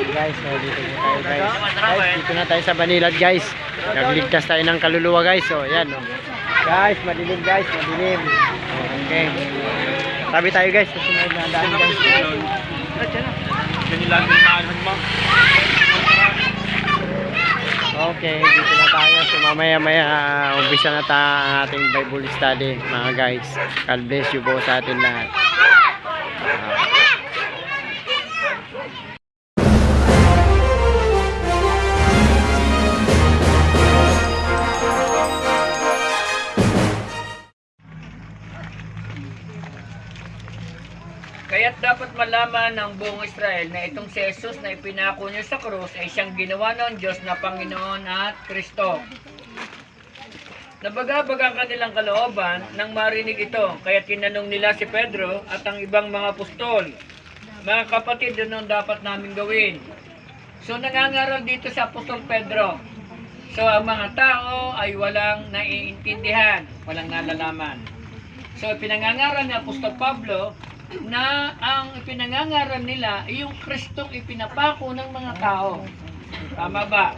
Guys, so dito po tayo guys. Guys, dito na tayo sa Banilad guys. Nagligtas tayo ng kaluluwa guys. So, yan oh. Guys, madilim guys, madilim. Okay. Tabi tayo guys, susunod na daan guys. Okay, dito na tayo. So mamaya-maya umpisa na tayo ang ating Bible study mga guys. God bless you po sa atin lahat. Kaya't dapat malaman ng buong Israel na itong si Jesus na ipinako niya sa krus ay siyang ginawa ng Diyos na Panginoon at Kristo. Nabagabag ang kanilang kalooban nang marinig ito, kaya tinanong nila si Pedro at ang ibang mga apostol, "Mga kapatid, ano dapat namin gawin?" So nangangaral dito sa Apostol Pedro. So ang mga tao ay walang naiintindihan, walang nalalaman. So pinangangaral ni Apostol Pablo na ang ipinangangaral nila ay yung Kristong ipinapako ng mga tao. Tama ba?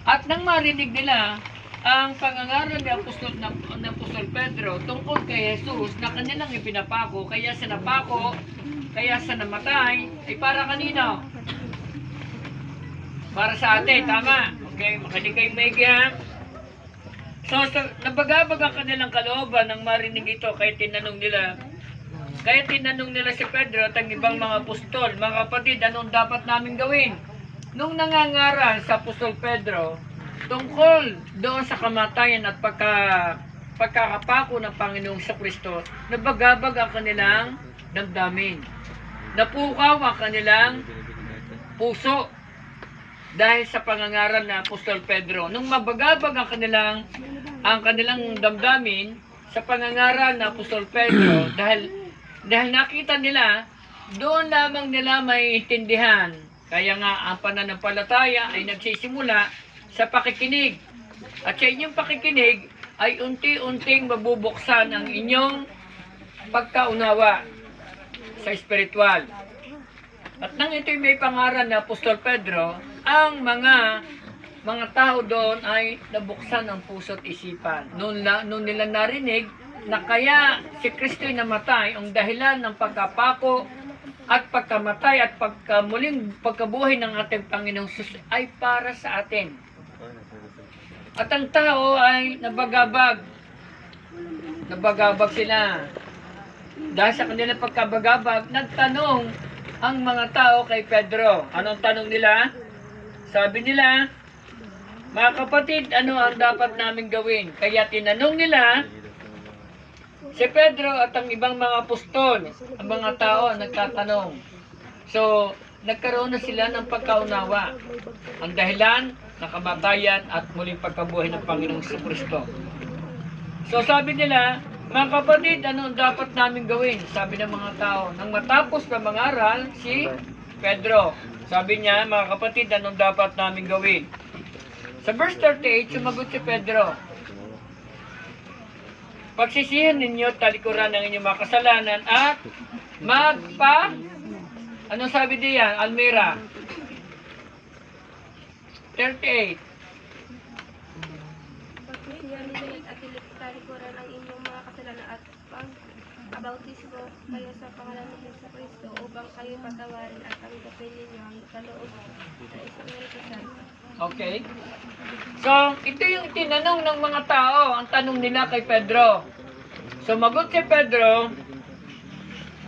At nang marinig nila ang pangangaral ni Apostol Pedro tungkol kay Jesus na kanilang ipinapako, kaya sa napako, kaya sa namatay, ay para kanino? Para sa atin, tama? Okay, makinig kayo maigi ha? So, nabagabag ang kanilang kalooban nang marinig ito, kaya tinanong nila si Pedro at ang ibang mga apostol, "Mga kapatid, anong dapat namin gawin?" Nung nangangaral sa Apostol Pedro tungkol doon sa kamatayan at pagkakapako ng Panginoong Kristo, nabagabag ang kanilang damdamin. Napukaw ang kanilang puso dahil sa pangangaral ng Apostol Pedro. Nung mabagabag ang kanilang damdamin sa pangangaral ng Apostol Pedro, dahil nakita nila, doon lamang nila may intindihan. Kaya nga, ang pananampalataya ay nagsisimula sa pakikinig. At sa inyong pakikinig, ay unti-unting mabubuksan ang inyong pagkaunawa sa espiritual. At nang ito'y may pangaral na Apostol Pedro, ang mga tao doon ay nabuksan ang puso't isipan. Noon nila narinig na kaya si Kristo'y namatay, ang dahilan ng pagkapako at pagkamatay at muling pagkabuhay ng ating Panginoong Jesus ay para sa atin. At ang tao ay nabagabag sila. Dahil sa kanilang pagkabagabag, nagtanong ang mga tao kay Pedro. Anong tanong nila? Sabi nila, "Mga kapatid, ano ang dapat namin gawin?" Kaya tinanong nila si Pedro at ang ibang mga apostol, ang mga tao nagtatanong. So, nagkaroon na sila ng pagkaunawa. Ang dahilan ng kamatayan at muling pagkabuhay ng Panginoong Kristo. So, sabi nila, "Mga kapatid, ano ang dapat namin gawin?" Sabi ng mga tao. Nang matapos na mangaral si Pedro, sabi niya, "Mga kapatid, anong dapat namin gawin?" Sa verse 38, sumagot si Pedro, "Pagsisihan ninyo, talikuran ng inyong mga kasalanan at anong sabi diyan? Almira. 38. Pagsisihan ninyo at talikuran ng inyong mga kasalanan at pag-abautismo kayo sa pangalan ni Jesucristo upang kayo patawarin at tanggapin ninyo ang kaloob ng Espiritu Santo." Okay. So, ito yung tinanong ng mga tao, ang tanong nila kay Pedro. Sumagot si Pedro,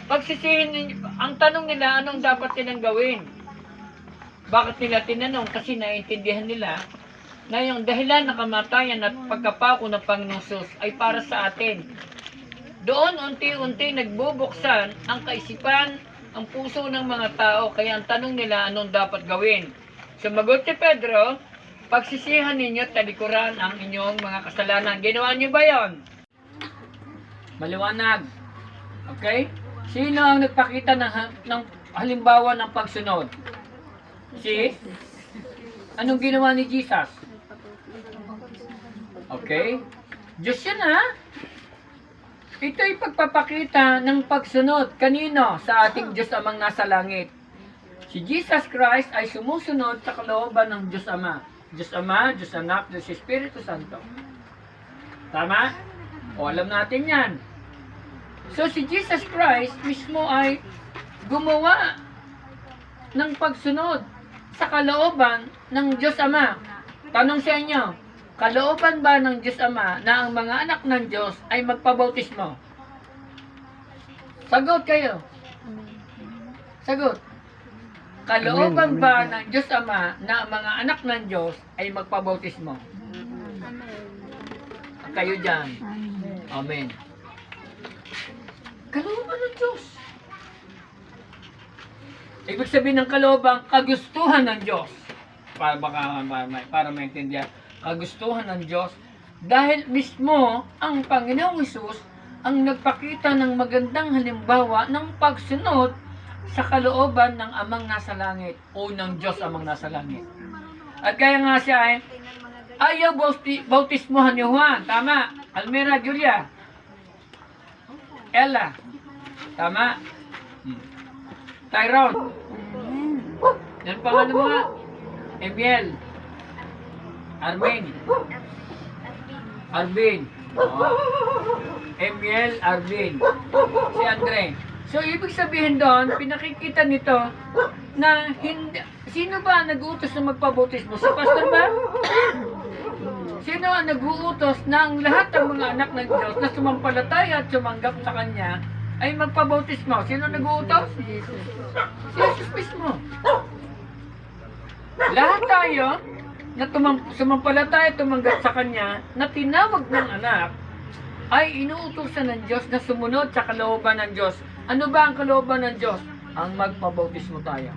ang tanong nila, anong dapat nilang gawin? Bakit nila tinanong? Kasi naiintindihan nila na yung dahilan ng kamatayan at pagkapako ng Panginoong Jesus ay para sa atin. Doon unti-unti nagbubuksan ang kaisipan, ang puso ng mga tao, kaya ang tanong nila, anong dapat gawin? Sumagot si Pedro, "Pagsisihan ninyo, talikuran ang inyong mga kasalanan." Ginawa niyo ba yon? Maliwanag. Okay? Sino ang nagpakita ng halimbawa ng pagsunod? Anong ginawa ni Jesus? Okay? Diyos yan ha? Ito'y pagpapakita ng pagsunod. Kanino? Sa ating Diyos amang nasa langit. Si Jesus Christ ay sumusunod sa kalooban ng Diyos Ama. Diyos Ama, Diyos Anak, Diyos Espiritu Santo. Tama? O alam natin yan. So si Jesus Christ mismo ay gumawa ng pagsunod sa kalooban ng Diyos Ama. Tanong sa inyo, kalooban ba ng Diyos Ama na ang mga anak ng Diyos ay magpabautismo? Sagot kayo. Sagot. Kalooban ba ng Diyos Ama na ang mga anak ng Diyos ay magpabautismo? Kayo dyan. Amen. Kalooban ng Diyos. Ibig sabihin ng kalooban, kagustuhan ng Diyos. Para maintindihan. Kagustuhan ng Diyos. Dahil mismo ang Panginoong Hesus ang nagpakita ng magandang halimbawa ng pagsunod sa kalooban ng Amang nasa langit o ng Diyos Amang nasa langit. At kaya nga siya ay ayaw bautismohan ni Juan. Tama. Almira, Julia. Ella. Tama. Tyrone. Yan pangalan mo nga. Emiel. Armin. Arvin. Emiel, Arvin. Si Andre. So, ibig sabihin doon, pinakikita nito na hindi, sino ba ang nag-uutos na magpabautismo? Si pastor ba? Sino ang nag-uutos na ang lahat ng mga anak ng Diyos na sumampalataya at sumanggap sa Kanya ay magpabautismo? Sino nag-uutos? Si Jesus mismo. Lahat tayo na sumampalataya at tumanggap sa Kanya na tinawag ng anak ay inuutosan ng Diyos na sumunod sa kalooban ng Diyos. Ano ba ang kalooban ng Diyos? Ang magpabautismo tayo.